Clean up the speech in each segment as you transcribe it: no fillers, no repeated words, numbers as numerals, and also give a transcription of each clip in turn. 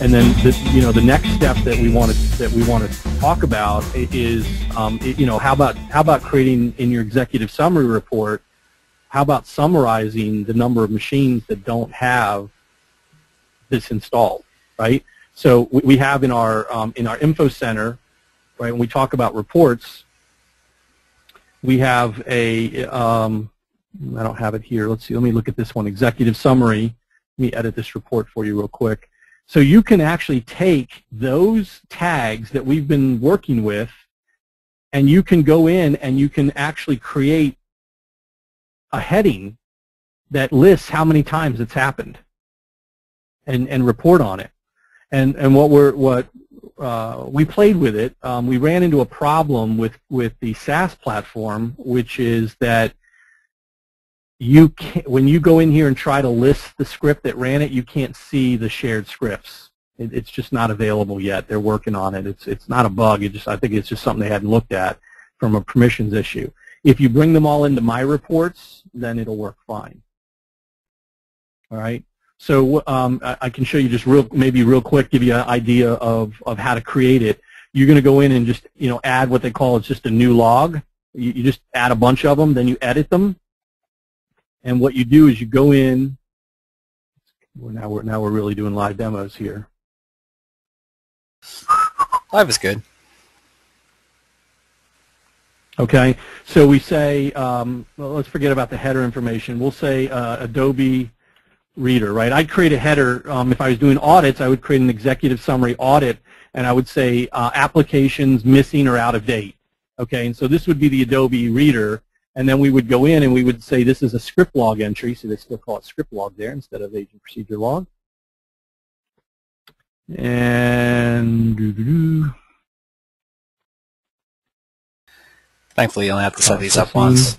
And then the next step that we want to talk about is how about creating in your executive summary report, how about summarizing the number of machines that don't have this installed, right? So we have in our info center, right, when we talk about reports, we have a I don't have it here. Let's see. Let me look at this one. Executive summary. Let me edit this report for you real quick. So you can actually take those tags that we've been working with, and you can go in and you can actually create a heading that lists how many times it's happened, and report on it. And what we played with it. We ran into a problem with the SaaS platform, which is that when you go in here and try to list the script that ran it, you can't see the shared scripts. It's just not available yet. They're working on it. It's not a bug. I think it's just something they hadn't looked at from a permissions issue. If you bring them all into my reports, then it'll work fine. All right. So I can show you just maybe real quick, give you an idea of how to create it. You're going to go in and just add what they call just a new log. You just add a bunch of them, then you edit them. And what you do is you go in. Now we're really doing live demos here. Live is good. Okay, so we say, well, let's forget about the header information. We'll say Adobe Reader, right? I'd create a header. If I was doing audits, I would create an executive summary audit, and I would say applications missing or out of date. Okay, and so this would be the Adobe Reader. And then we would go in and we would say this is a script log entry, so they still call it script log there instead of agent procedure log. And thankfully you only have to set these up once.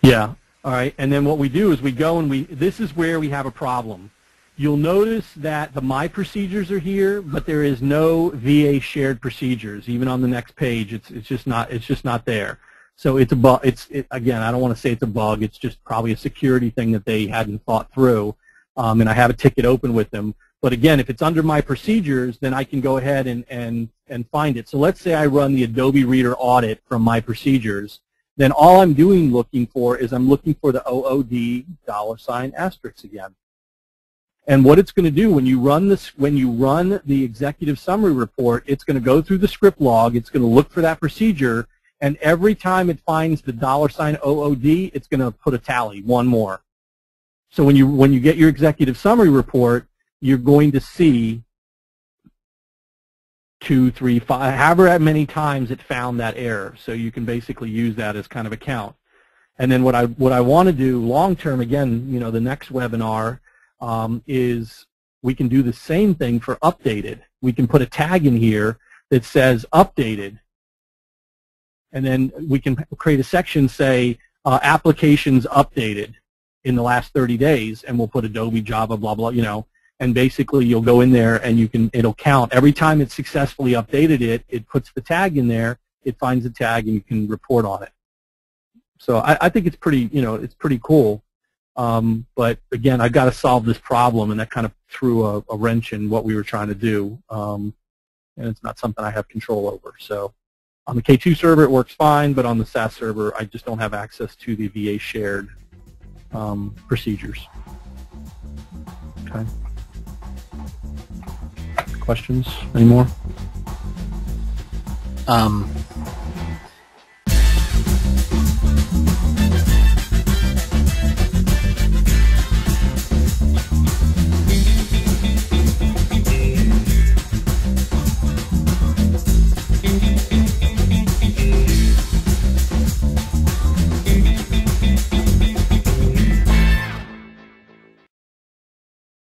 Yeah. All right. And then what we do is we go and this is where we have a problem. You'll notice that the My Procedures are here, but there is no VA shared procedures. Even on the next page, it's just not there. So it's a bug. Again, I don't want to say it's a bug. It's just probably a security thing that they hadn't thought through. And I have a ticket open with them. But again, if it's under my procedures, then I can go ahead and find it. So let's say I run the Adobe Reader audit from my procedures. Then all I'm looking for is I'm looking for the OOD $asterisk again. And what it's going to do when you run the executive summary report, it's going to go through the script log. It's going to look for that procedure. And every time it finds the $OOD, it's going to put a tally, one more. So when you get your executive summary report, you're going to see 2, 3, 5, however many times it found that error. So you can basically use that as kind of a count. And then what I want to do long term, again, the next webinar is we can do the same thing for updated. We can put a tag in here that says updated. And then we can create a section, say, applications updated in the last 30 days, and we'll put Adobe, Java, blah, blah, and basically you'll go in there and it'll count. Every time it successfully updated it puts the tag in there, it finds the tag, and you can report on it. So I think it's pretty, it's pretty cool. But again, I've got to solve this problem, and that kind of threw a wrench in what we were trying to do. And it's not something I have control over. So on the K2 server, it works fine, but on the SaaS server, I just don't have access to the VA shared procedures. Okay. Questions? Any more?